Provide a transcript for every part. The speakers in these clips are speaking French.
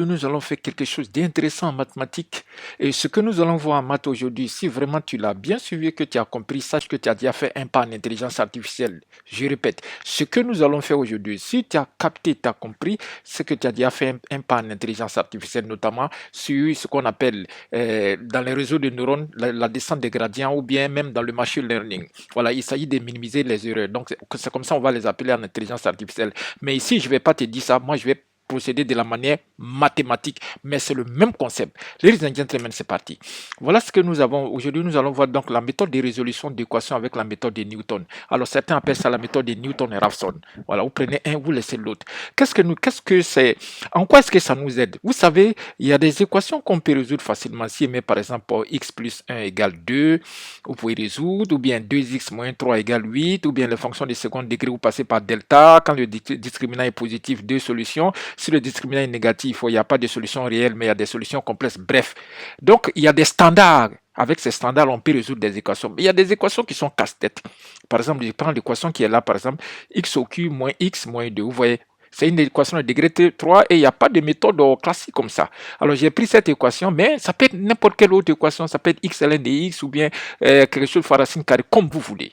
Nous allons faire quelque chose d'intéressant en mathématiques. Et ce que nous allons voir en maths aujourd'hui, si vraiment tu l'as bien suivi, que tu as compris, sache que tu as déjà fait un pas en intelligence artificielle. Je répète, ce que nous allons faire aujourd'hui, si tu as capté, tu as compris, c'est que tu as déjà fait un pas en intelligence artificielle, notamment sur ce qu'on appelle dans les réseaux de neurones la descente des gradients ou bien même dans le machine learning. Voilà, il s'agit de minimiser les erreurs. Donc, c'est comme ça on va les appeler en intelligence artificielle. Mais ici, je ne vais pas te dire ça. Moi, je vais procéder de la manière mathématique, mais c'est le même concept. Ladies and gentlemen, c'est parti. Voilà ce que nous avons. Aujourd'hui, nous allons voir donc la méthode de résolution d'équations avec la méthode de Newton. Alors, certains appellent ça la méthode de Newton et Raphson. Voilà, vous prenez un, vous laissez l'autre. Qu'est-ce que c'est? En quoi est-ce que ça nous aide? Vous savez, il y a des équations qu'on peut résoudre facilement. Si met par exemple x plus 1 égale 2, vous pouvez résoudre, ou bien 2x moins 3 égale 8, ou bien les fonctions de second degré, vous passez par delta. Quand le discriminant est positif, deux solutions. Si le discriminant est négatif, il n'y a pas de solution réelle, mais il y a des solutions complexes. Bref, donc il y a des standards. Avec ces standards, on peut résoudre des équations. Mais il y a des équations qui sont casse-tête. Par exemple, je prends l'équation qui est là, par exemple, x au cube moins x moins 2. Vous voyez, c'est une équation de degré 3 et il n'y a pas de méthode classique comme ça. Alors j'ai pris cette équation, mais ça peut être n'importe quelle autre équation. Ça peut être x ln de x ou bien quelque chose fois racine carrée, comme vous voulez.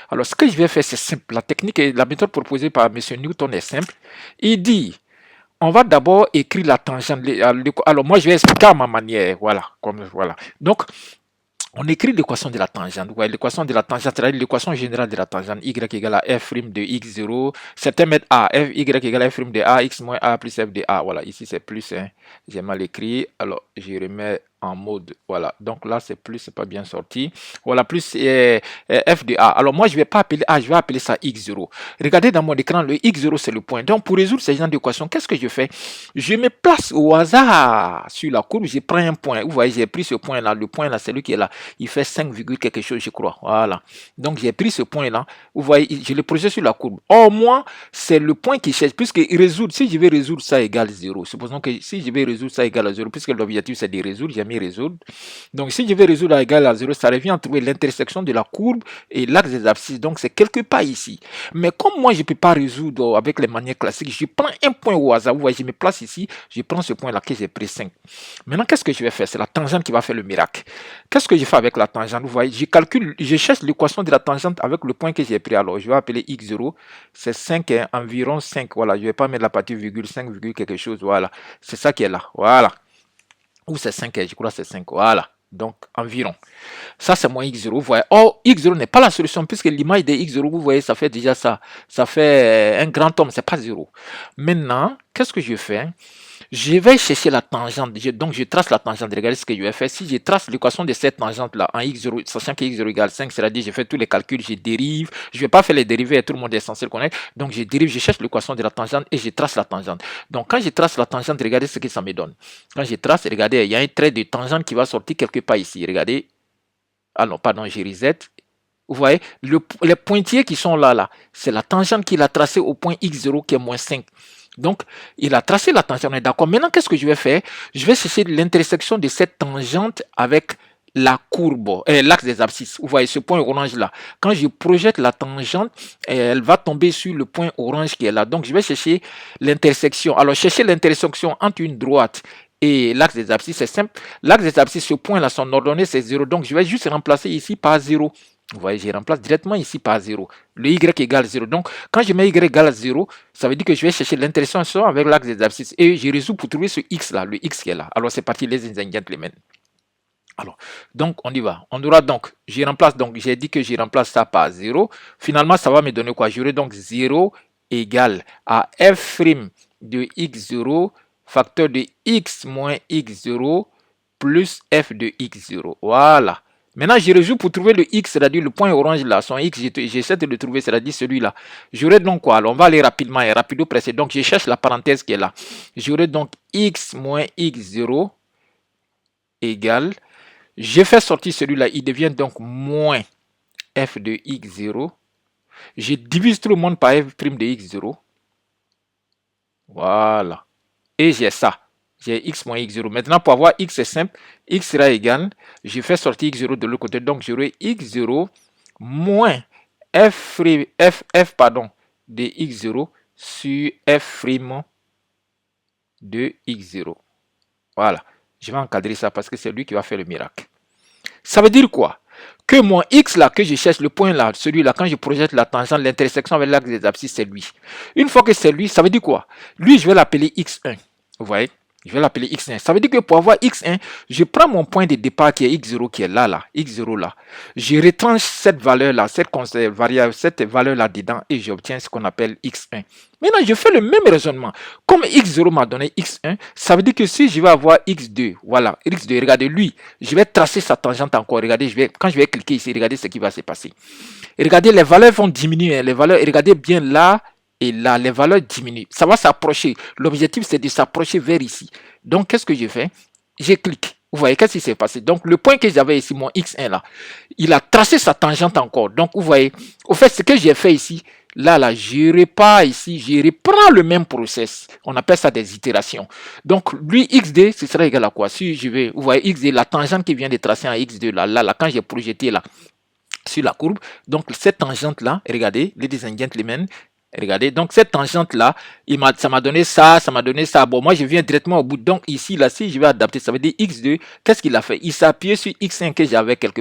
Alors ce que je vais faire, c'est simple. La technique et la méthode proposée par M. Newton est simple. Il dit on va d'abord écrire la tangente. Alors, moi, je vais expliquer à ma manière. Voilà. Voilà. Donc, on écrit l'équation de la tangente. Ouais, l'équation de la tangente, c'est-à-dire l'équation générale de la tangente. Y égale à f' de x0. Certains mettent a. Y égale à f' de a, x moins a plus f de a. Voilà. Ici, c'est plus. Hein. J'ai mal écrit. Alors, je remets en mode, voilà, donc là c'est plus, c'est pas bien sorti, voilà, plus f de a. Alors moi je vais pas appeler a, je vais appeler ça x0. Regardez dans mon écran, le x0 c'est le point. Donc pour résoudre ces genre d'équations, qu'est-ce que je fais? Je me place au hasard sur la courbe, je prends un point. Vous voyez, j'ai pris ce point là, le point là, c'est lui qui est là, il fait 5, quelque chose, je crois. Voilà. Donc j'ai pris ce point là, vous voyez, je le projette sur la courbe. Or moi, c'est le point qui cherche, puisque résoudre, si je vais résoudre ça égale 0, supposons que si je vais résoudre ça égale à 0, puisque l'objectif c'est de résoudre, j'ai mis résoudre. Donc si je vais résoudre à égal à 0, ça revient à trouver l'intersection de la courbe et l'axe des abscisses. Donc c'est quelque part ici. Mais comme moi je ne peux pas résoudre avec les manières classiques, je prends un point au hasard. Vous voyez, je me place ici, je prends ce point là que j'ai pris 5. Maintenant qu'est-ce que je vais faire? C'est la tangente qui va faire le miracle. Qu'est-ce que je fais avec la tangente? Vous voyez, je calcule, je cherche l'équation de la tangente avec le point que j'ai pris. Alors je vais appeler x0, c'est 5, hein, environ 5. Voilà, je ne vais pas mettre la partie virgule 5, quelque chose. Voilà, c'est ça qui est là. Voilà. Ou c'est 5, je crois que c'est 5. Voilà. Donc, environ. Ça, c'est moins x0. Vous voyez. Or, x0 n'est pas la solution puisque l'image de x0, vous voyez, ça fait déjà ça. Ça fait un grand homme, c'est pas 0. Maintenant, qu'est-ce que je fais? Je vais chercher la tangente. Donc, je trace la tangente. Regardez ce que je vais faire. Si je trace l'équation de cette tangente-là en x0, sachant que x0 égale 5, c'est-à-dire je fais tous les calculs, je dérive. Je ne vais pas faire les dérivés, tout le monde est censé le connaître. Donc, je dérive, je cherche l'équation de la tangente et je trace la tangente. Donc, quand je trace la tangente, regardez ce que ça me donne. Quand je trace, regardez, il y a un trait de tangente qui va sortir quelque part ici. Regardez. Ah non, pardon, je reset. Vous voyez, les pointillés qui sont là, c'est la tangente qu'il a tracée au point x0 qui est moins 5. Donc, il a tracé la tangente, on est d'accord. Maintenant, qu'est-ce que je vais faire? Je vais chercher l'intersection de cette tangente avec la courbe, l'axe des abscisses. Vous voyez ce point orange là. Quand je projette la tangente, elle va tomber sur le point orange qui est là. Donc, je vais chercher l'intersection. Alors, chercher l'intersection entre une droite et l'axe des abscisses, c'est simple. L'axe des abscisses, ce point là, son ordonnée, c'est 0. Donc, je vais juste remplacer ici par 0. Vous voyez, je remplace directement ici par 0. Le y égale 0. Donc, quand je mets y égale 0, ça veut dire que je vais chercher l'intersection avec l'axe des abscisses. Et je résous pour trouver ce x là, le x qui est là. Alors, c'est parti, les gentlemen. Alors, donc, on y va. On aura donc, j'ai dit que je remplace ça par 0. Finalement, ça va me donner quoi? J'aurai donc 0 égale à f' de x0 facteur de x moins x0 plus f de x0. Voilà. Maintenant, je résout pour trouver le x, c'est-à-dire le point orange là, son x, j'essaie de le trouver, c'est-à-dire celui-là. J'aurai donc quoi? Alors, on va aller rapidement et rapido pressé. Donc, je cherche la parenthèse qui est là. J'aurai donc x moins x0 égale, je fais sortir celui-là, il devient donc moins f de x0. Je divise tout le monde par f' de x0. Voilà. Et j'ai ça. J'ai x moins x0. Maintenant, pour avoir x, c'est simple. X sera égal. Je fais sortir x0 de l'autre côté. Donc, j'aurai x0 moins f, pardon, de x0 sur f' de x0. Voilà. Je vais encadrer ça parce que c'est lui qui va faire le miracle. Ça veut dire quoi? Que mon x là, que je cherche, le point là, celui-là, quand je projette la tangente, l'intersection avec l'axe des abscisses, c'est lui. Une fois que c'est lui, ça veut dire quoi? Lui, je vais l'appeler x1. Vous voyez? Je vais l'appeler x1. Ça veut dire que pour avoir x1, je prends mon point de départ qui est x0, qui est là, x0 là. Je retranche cette valeur-là, cette variable, cette valeur-là dedans et j'obtiens ce qu'on appelle x1. Maintenant, je fais le même raisonnement. Comme x0 m'a donné x1, ça veut dire que si je vais avoir x2, voilà, x2, regardez lui, je vais tracer sa tangente encore. Regardez, quand je vais cliquer ici, regardez ce qui va se passer. Et regardez, les valeurs vont diminuer. Les valeurs, regardez bien là, et là, les valeurs diminuent. Ça va s'approcher. L'objectif, c'est de s'approcher vers ici. Donc, qu'est-ce que je fais? Je clique. Vous voyez, qu'est-ce qui s'est passé? Donc, le point que j'avais ici, mon x1 là, il a tracé sa tangente encore. Donc, vous voyez, au fait, ce que j'ai fait ici, là, je repars ici, je reprends le même process. On appelle ça des itérations. Donc, lui, xd, ce sera égal à quoi? Si je vais, vous voyez, xd, la tangente qui vient de tracer en x2, là, quand j'ai projeté là, sur la courbe, donc cette tangente là, regardez, ladies and gentlemen, regardez, donc cette tangente là, ça m'a donné ça, ça m'a donné ça. Bon, moi je viens directement au bout. Donc ici, là, si je vais adapter, ça veut dire x2, qu'est-ce qu'il a fait? Il s'est appuyé sur x1 que j'avais quelque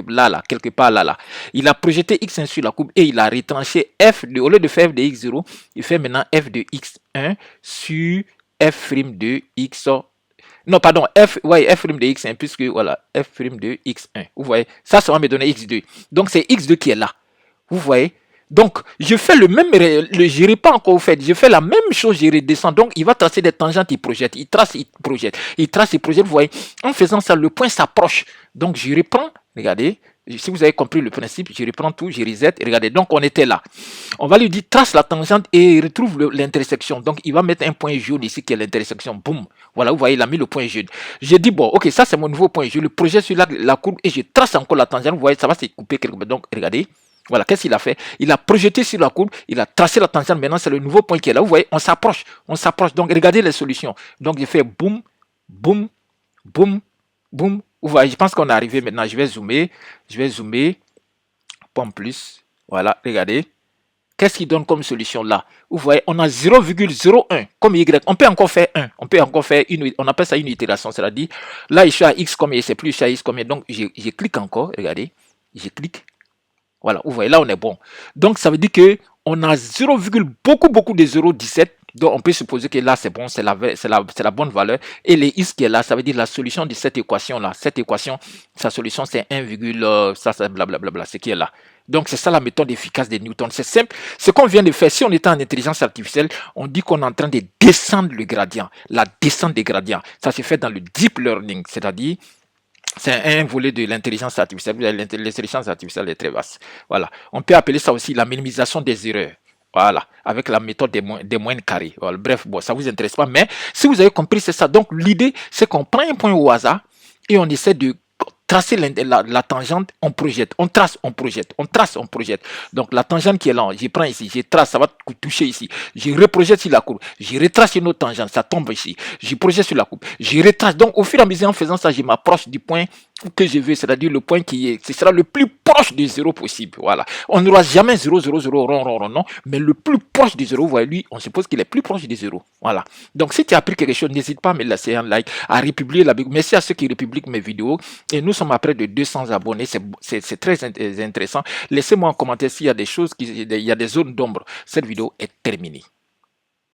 part là. Il a projeté x1 sur la courbe et il a retranché f2, au lieu de faire f de x0, il fait maintenant f de x1 sur f' de x. Non, pardon, f' de x1, puisque voilà, f' de x1. Vous voyez, ça va me donner x2. Donc, c'est x2 qui est là. Vous voyez? Donc, je fais le même, je n'ai pas encore fait, je fais la même chose, je redescends. Donc, il va tracer des tangentes, il projette, il trace, il projette, il trace, il projette. Vous voyez, en faisant ça, le point s'approche. Donc, je reprends, regardez, si vous avez compris le principe, je reprends tout, je reset, regardez, donc on était là. On va lui dire trace la tangente et retrouve l'intersection. Donc, il va mettre un point jaune ici qui est l'intersection. Boum. Voilà, vous voyez, il a mis le point jaune. J'ai dit, bon, ok, ça c'est mon nouveau point. Je le projette sur la courbe et je trace encore la tangente. Vous voyez, ça va se couper quelque part. Donc, regardez. Voilà, qu'est-ce qu'il a fait? Il a projeté sur la courbe, il a tracé la tangente. Maintenant, c'est le nouveau point qui est là. Vous voyez, on s'approche. On s'approche. Donc, regardez les solutions. Donc, j'ai fait boum, boum, boum, boum. Vous voyez, je pense qu'on est arrivé maintenant. Je vais zoomer. Point plus. Voilà, regardez. Qu'est-ce qu'il donne comme solution là? Vous voyez, on a 0,01 comme y. On peut encore faire 1. On peut encore faire on appelle ça une itération. C'est-à-dire, là, je suis à x combien, c'est plus, je suis à x combien. Donc, je clique encore. Regardez, je clique. Voilà, vous voyez, là, on est bon. Donc, ça veut dire que on a 0, beaucoup de 0,17. Donc, on peut supposer que là, c'est bon, c'est la bonne valeur. Et les x qui est là, ça veut dire la solution de cette équation-là. Cette équation, sa solution, c'est 1, ça, blablabla, ce qui est là. Donc, c'est ça la méthode efficace de Newton. C'est simple. Ce qu'on vient de faire, si on était en intelligence artificielle, on dit qu'on est en train de descendre le gradient. La descente des gradients. Ça se fait dans le deep learning, c'est-à-dire c'est un volet de l'intelligence artificielle. L'intelligence artificielle est très vaste. Voilà. On peut appeler ça aussi la minimisation des erreurs. Voilà. Avec la méthode des moyennes carrées. Voilà. Bref, bon, ça vous intéresse pas. Mais si vous avez compris, c'est ça. Donc, l'idée, c'est qu'on prend un point au hasard et on essaie de tracer la tangente, on projette, on trace, on projette, on trace, on projette. Donc la tangente qui est là, je prends ici, je trace, ça va toucher ici. Je reprojette sur la courbe, je retrace une autre tangente, ça tombe ici. Je projette sur la courbe, je retrace. Donc au fur et à mesure en faisant ça, je m'approche du point que je veux, c'est-à-dire le point ce sera le plus proche de 0 possible. Voilà. On n'aura jamais 0, 0, 0, rond, non, mais le plus proche de 0, vous voyez, lui, on suppose qu'il est plus proche de 0. Voilà. Donc si tu as appris quelque chose, n'hésite pas à me laisser un like, à republier la vidéo. Merci à ceux qui republient mes vidéos. Et nous sommes à près de 200 abonnés. C'est très intéressant. Laissez-moi un commentaire s'il y a des choses, il y a des zones d'ombre. Cette vidéo est terminée.